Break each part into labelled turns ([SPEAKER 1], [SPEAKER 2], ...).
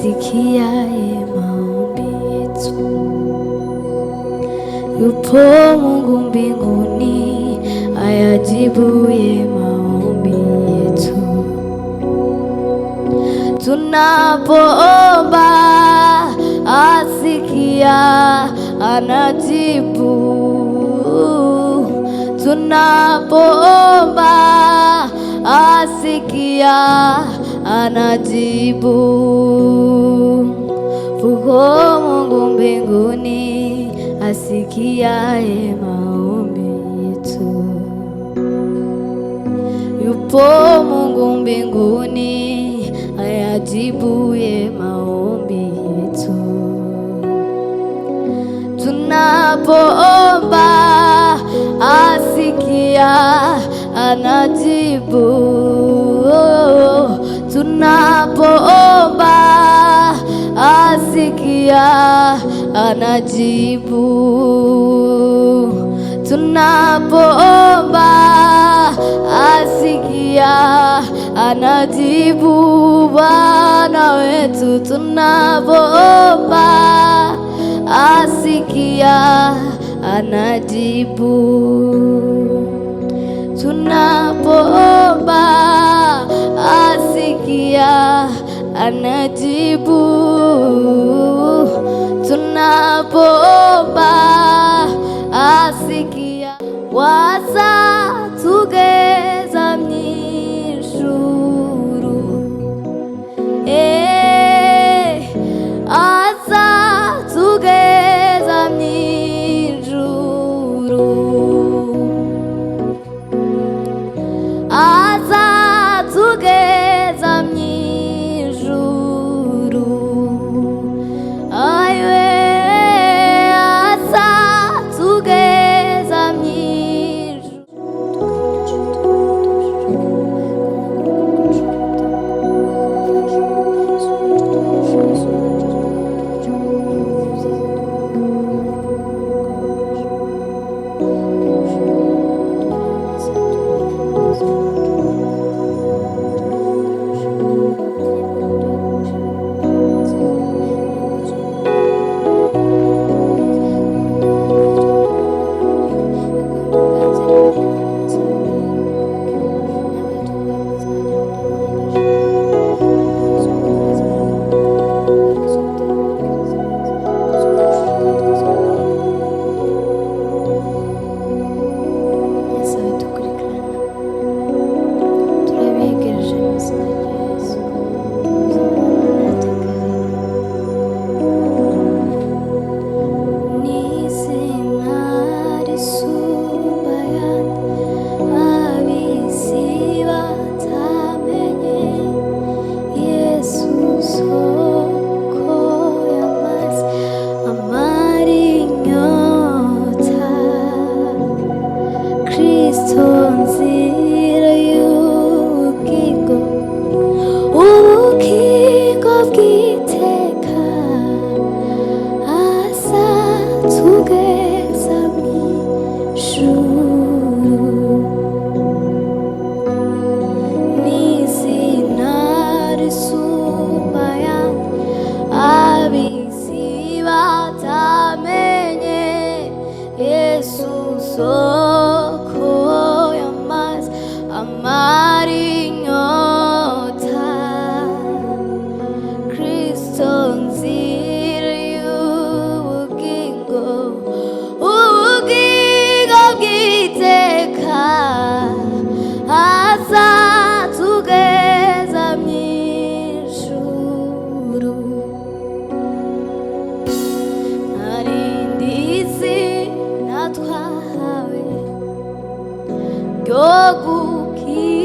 [SPEAKER 1] asikiaye maombi yetu. Yupo Mungu mbinguni ayajibuye maombi yetu. Tunapoomba asikia, anajibu. Tunapoomba asikia, anajibu. Yupo Mungu mbinguni asikiaye maombi yetu. Yupo Mungu mbinguni ayajibuye maombi yetu. Tunapoomba asikia, anajibu. Tunapoomba asikia, anajibu. Tunapoomba asikia, anajibu. Bwana wetu, tunapoomba asikia, anajibu. Tunapoomba asikia, anajibu. Tunapoomba asikia. Waza tugeza mw'ijuru, aza tugeza mw'ijuru, aza tugeza mw'ijuru. Aywe aza tugeza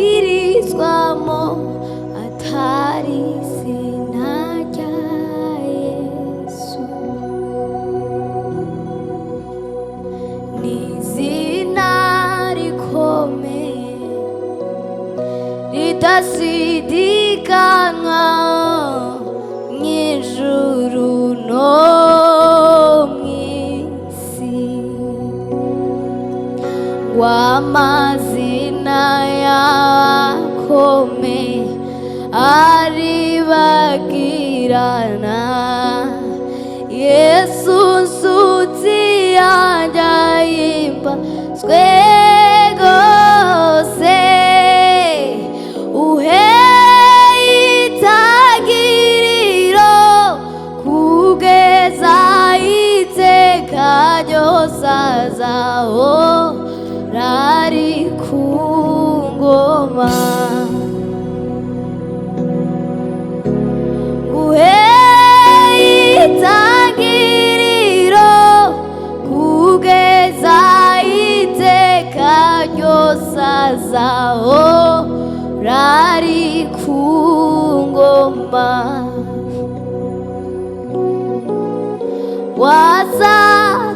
[SPEAKER 1] yogukirizwamo atari izina rya Yesu. Ni izina rikomeye ridashidikanywa mw'ijuru no mw'isi. W'amazina yakomeye aribagirana tuzirana. Yesu nshuti yanjye ahimbazwe rwose, uheye itangiriro kugeza iteka ryose, azaho rari ku ngoma. Itangiriro kugeza iteka ryose, azaho rari ku ngoma.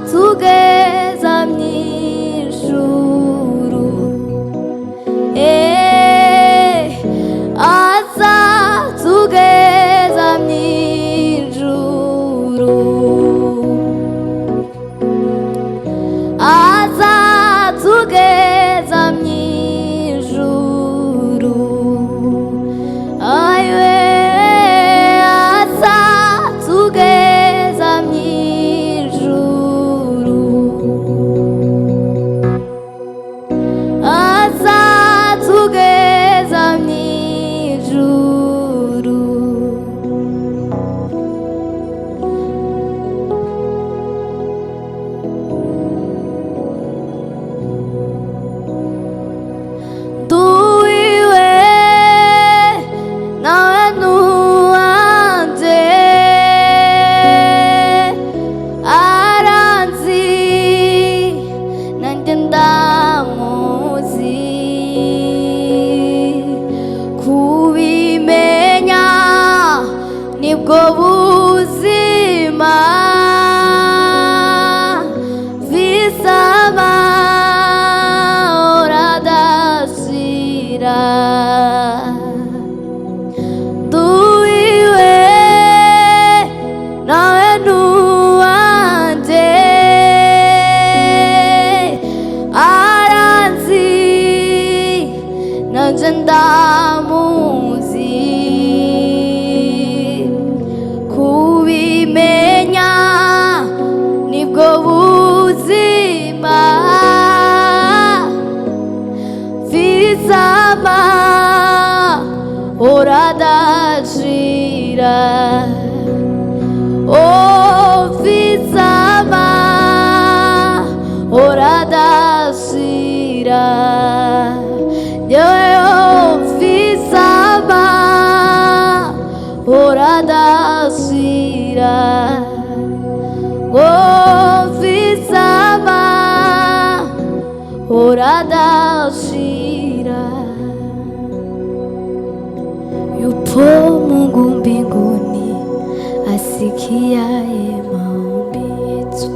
[SPEAKER 1] wazatugeza mw'ijuru, azatugeza mw'ijuru, azatugeza mw'ijuru, ayiwe azatugeza mw'ijuru, azatugeza mw'ijuru. Nduwiwe nawe nuwanje, aranzi nanjye ndamuzi, kubimenya nibwo buzima, visama oradashira. Nduwiwe nawe nuwanje, aranzi nanje ndamuzi, kubimenya nibwo buzima, visama oradashira. Oh, visama oradashira. Oh, visama oradashira. Oh, visama oradashira. Yupo Mungu mbinguni asikiaye maombi yetu.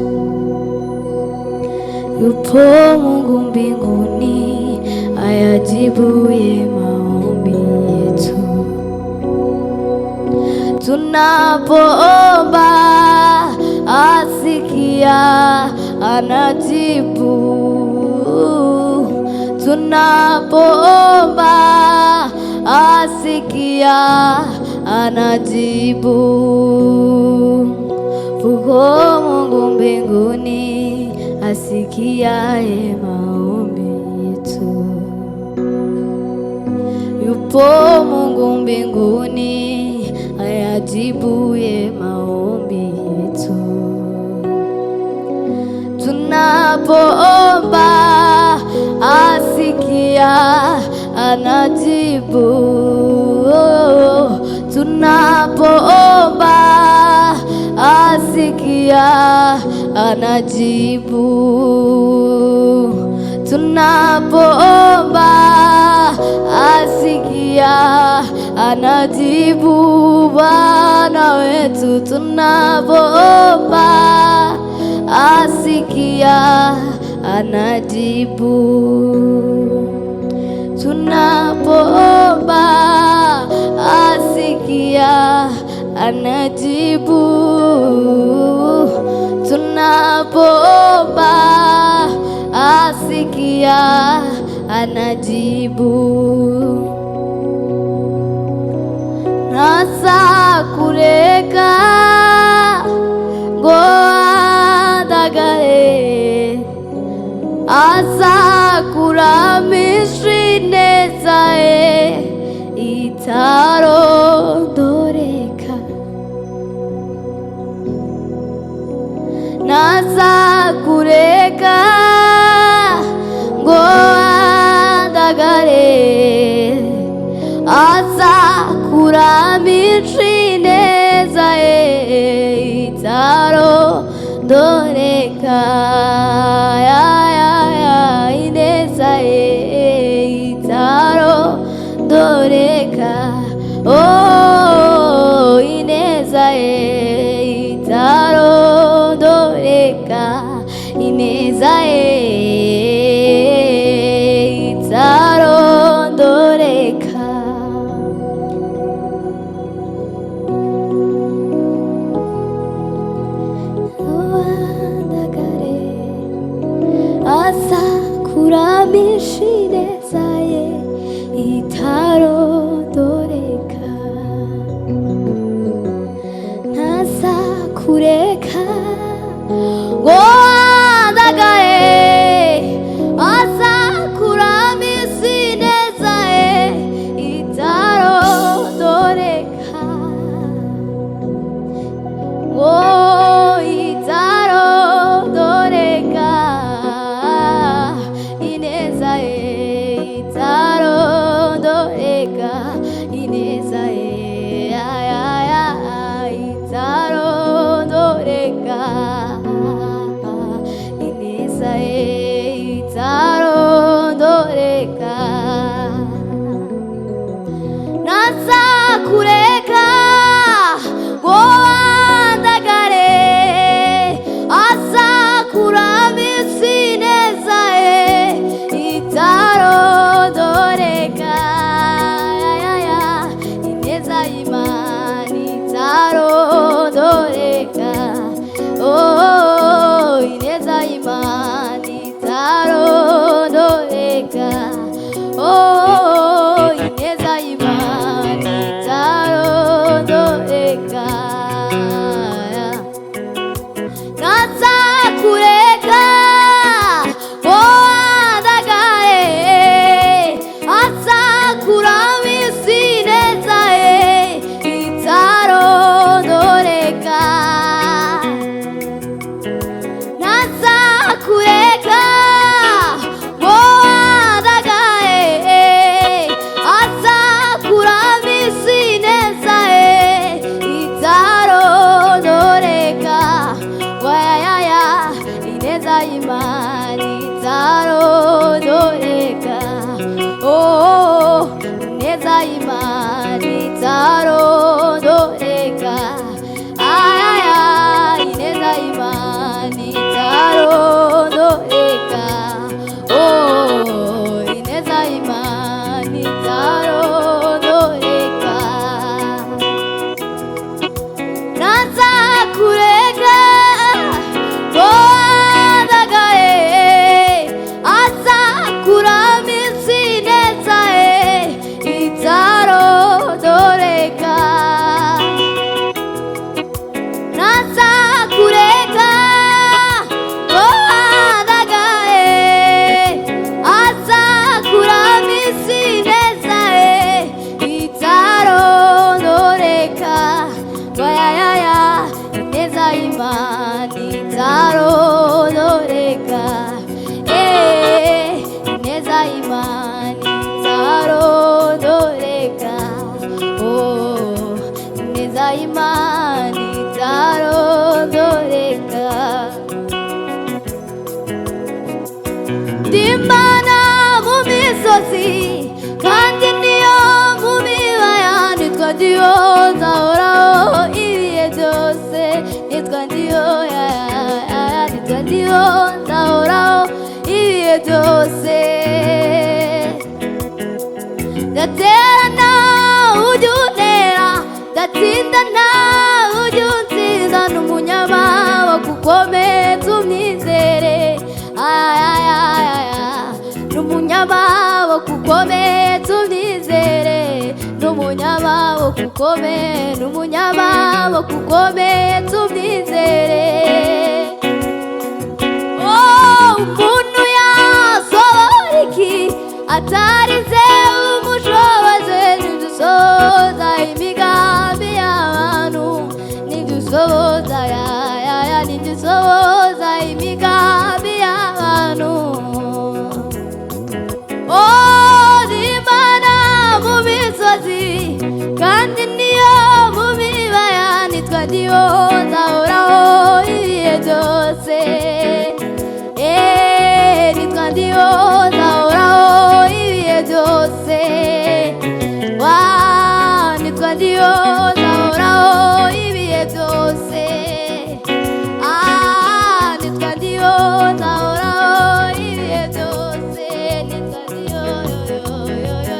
[SPEAKER 1] Yupo Mungu mbinguni ayajibuye maombi yetu. Tunapoomba asikia, anajibu. Tunapoomba asikia, anajibu. Yupo Mungu mbinguni asikiaye maombi yetu. Yupo Mungu mbinguni ayajibuye maombi yetu. Tunapoomba asikia, anajibu. Tunapoomba asikia, anajibu. Tunapoomba asikia, anajibu. Bwana wetu, tunapoomba asikia, anajibu. Tunapoomba asikia, anajibu. Tunapoomba asikia, anajibu. Nasa kule kureka ngo andagare, azakuramisha ineza ye itarondoreka. Nazakureka ngo andagare, azakuramisha ineza ye itarondoreka. Ineza ye itarondoreka. Oh, ineza ye itarondoreka. Ineza ye itarondoreka. Andagare, azakuramisha ineza ye itarondoreka. Ntazakureka ngo andagare, azakuramisha ineza ye itarondoreka. Oh, itarondoreka. Ineza ye itarondoreka. Ineza ye itarondoreka. Ineza ye itarondoreka. Nazakureka ngo andagare, azakuramisha ineza ye itarondoreka. Ineza y'Imana itarondoreka. Oh, ineza y'Imana itarondoreka. Oh, ineza y'Imana itarondoreka. Nazakureka ngo andagare, azakuramisha ineza ye itarondoreka. Nazakureka ngo andagare, azakuramisha ineza ye itarondoreka. Ineza y'Imana itarondoreka. Oh, ineza y'Imana itarondoreka. Ineza y'Imana itarondoreka. Oh, ineza y'Imana itarondoreka. Nazakureka ngo andagare, azakuramisha ineza ye itarondoreka. Nazakureka ngo andagare, azakuramisha ineza ye itarondoreka. Ineza y'Imana itarondoreka. Ineza y'Imana itarondoreka. Oh, ineza y'Imana itarondoreka. Ndi Imana mu misozi kandi niyo mu bibaya, nitwa ndiyo nzahoraho ibihe byose. Nitwa ndiyo nitwa ndiyo nzahoraho ibihe byose. Ndaterana ujya untera, ndatsindana ujya unsinda. N'umunyamaboko ukomeye tumwizere. N'umunyamaboko ukomeye tumwizere. umunyamaboko ukomeye, n'umunyamaboko ukomeye tumwizere. Umuntu yasohora iki atarize umushobozi? Ntidusohoza imigambi y'abantu, ntidusohoza ntidusohoza imigambi y'abantu. Imana mu misozi kandi niyo mu bibaya, nitwa ndiho nzahoraho ibihe byose. Nitwa ndiho nzahoraho ibihe byose. Nitwa ndiho nzahoraho ibihe byose. Nitwa ndiho nzahoraho ibihe byose. Nitwa ndiho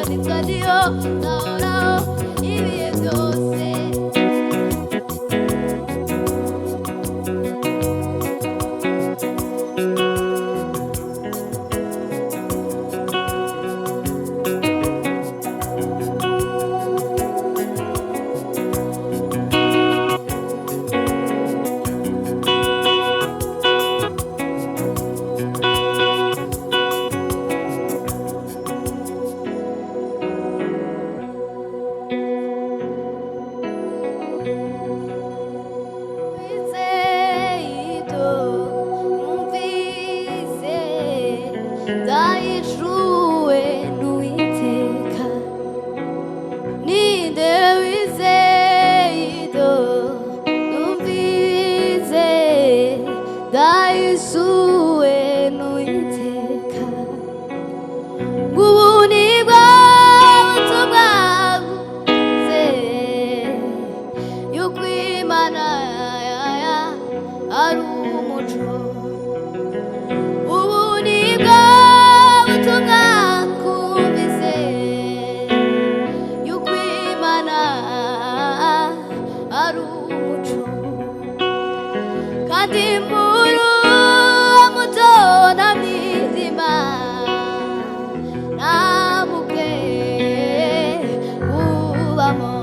[SPEAKER 1] nitwa ndiho nzahoraho ibihe byose. Ndahishuwe n'Uwiteka, ninde wizeye ibyo numvise? Ndahishuwe n'Uwiteka, ubu nibwo butumwa bwose yuko Imana ari umuco. Ubu nibwo butumwa twumvise yuko Imana ari umuco, kandi muri uwo muco nta mwijima nta muke ubamo,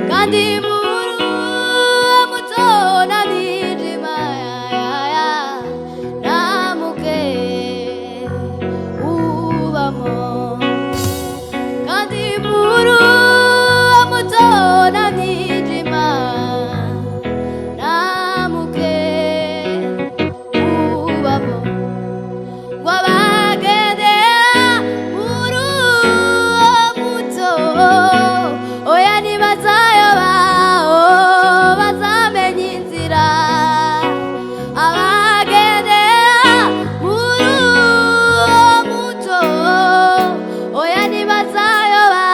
[SPEAKER 1] kandi muri uwo muco nta mwijima nta muke ubamo, kandi muri uwo muco nta mwijima nta muke ubamo. Ngo abagendera muri uwo muco, oya ntibazayoba, bazamenya inzira. Abagendera muri uwo muco, oya ntibazayoba,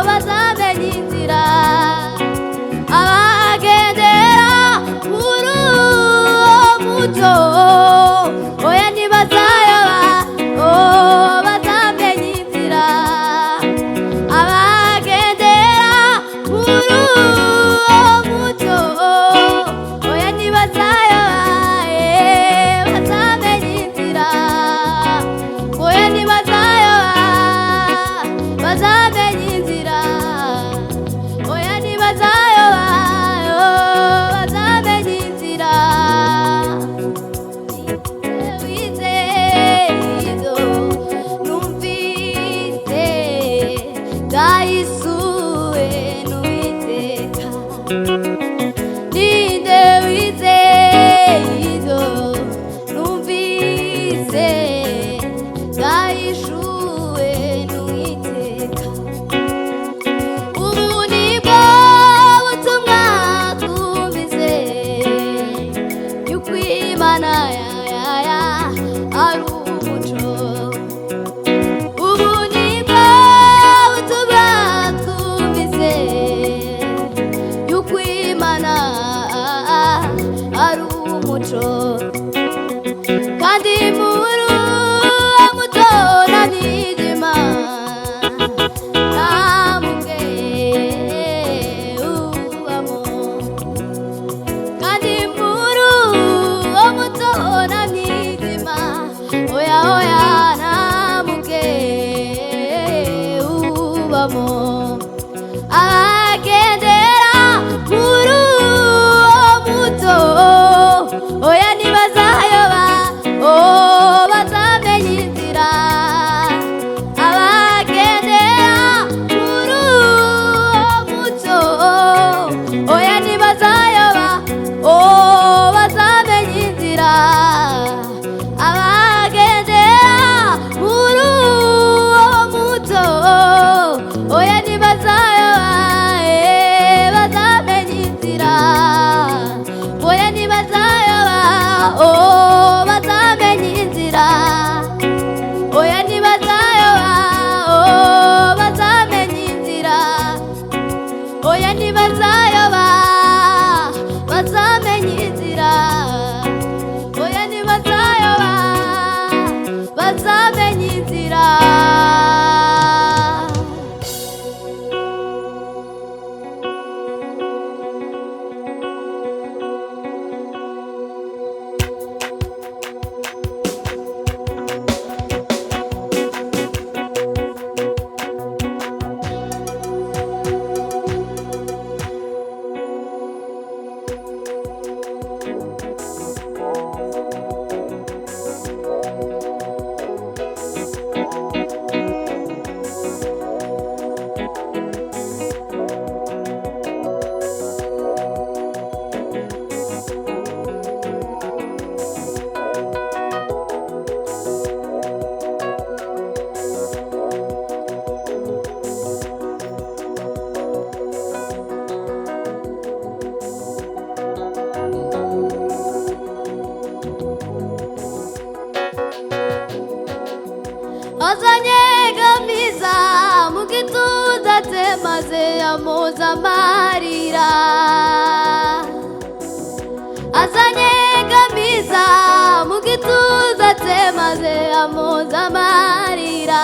[SPEAKER 1] bazamenya inzira. Abagendera muri uwo muco, oya ntibazayoba, bazamenya inzira. Abagendera muri uwo muco, oya ntibazayoba, bazamenya inzira. Oya ntibazayoba, bazamenya inzira. Oya ntibazayoba, bazamenya inzira. Wizeye ibyo numvise, ndahishuwe n'Uwiteka, ninde wizeye ibyo numvise? Ndahishuwe n'Uwiteka, ubu nibwo butumwa twumvise yuko Imana ari umuco. Ubu nibwo butumwa kunyuramo. Abagendera muri uwo muto oya ntibazayoba, bazamenya inzira. Abagendera muri uwo muto oya ntibazayoba, bazamenya inzira. Abagendera muri uwo muto oya ntibazayoba, bazamenya inzira. Oya ntibazayoba, bazamenya inzira. Oya ntibazayoba, bazamenya inzira. Oya ntibazayoba, bazamenya inzira. Oya ntibazayoba, bazamenya inzira. azanyegamiza mu gituza cye maze amuza amarira. Azanyegamiza mu gituza cye maze amuza amarira.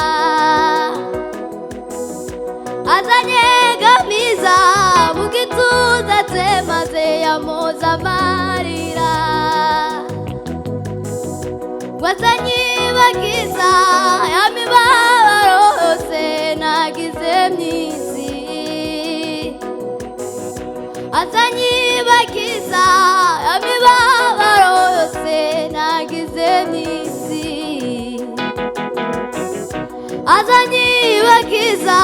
[SPEAKER 1] Azanyegamiza mu gituza cye maze amuza amarira. Wazanyibagiza ya mibabaro yose nagize mw'isi. Azanyibagiza ya mibabaro yose nagize mw'isi. Azanyibagiza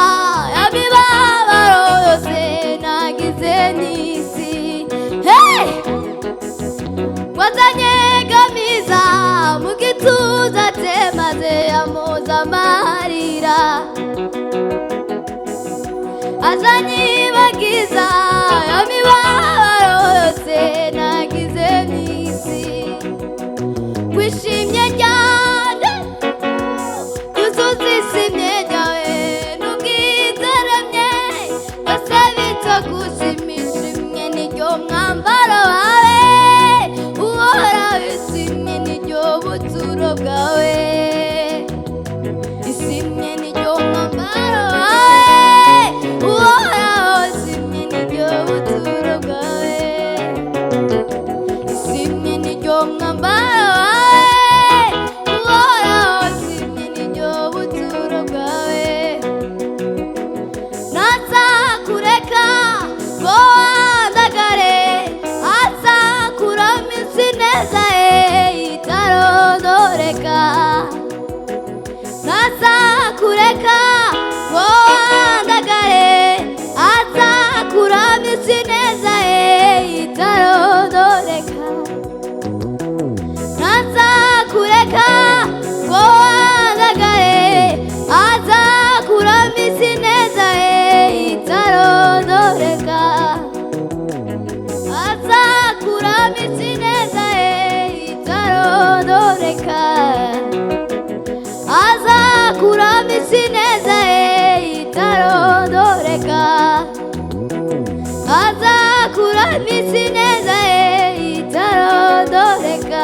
[SPEAKER 1] ya mibabaro yose nagize mw'isi. Hey! Wazanyegamiza mu gituza cye maze amuza amarira. Azanyibagiza ya mibabaro yose nagize mw'isi. Wishimye cyane yuzuza isi myenyawe n'ubwitaremye byose bitagushimisha imwe niryo mwambaro wawe. Uhora wishimye niryo buturo bwawe. Ishimye niryo mwambaro wawe. Uhora wishimye niryo buturo bwawe. Ishimye niryo mwambaro wawe. Uhora wishimye niryo buturo bwawe. Ntazakureka ngo wandagare, azakuramisa ineza ye itarondoreka. Ntazakureka ngo wandagare, azakuramisa ineza ye itarondoreka. Ntazakureka ngo wandagare, azakuramisa ineza ye itarondoreka. Azakuramisa ineza ye itarondoreka. Azakuramisa ineza ye itarondoreka. Azakuramisa ineza ye itarondoreka.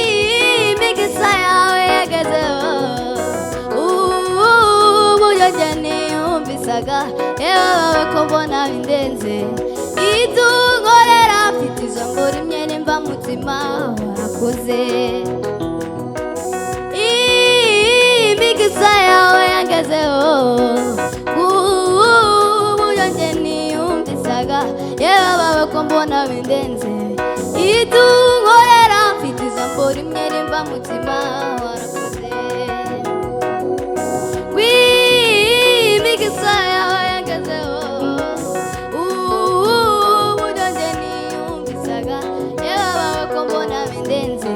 [SPEAKER 1] Imigisha yawe yagezeho uburyo njye niyumvisaga. Yewe ko mbona bindenze. Itungo rero mfite ijambo rimwe nimba mutima warakoze imigisha yawe yangezeho uburyo njye niyumvisaga yewe bawe ko mbona bindenze ibyo unkorera mfite ijambo rimwe rimba mutima warakoze imigisha yawe yangezeho uburyo njye niyumvisaga yewe bawe ko mbona bindenze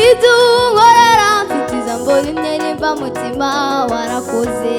[SPEAKER 1] ibyo unkorera mfite ijambo rimwe rimba mutima warakoze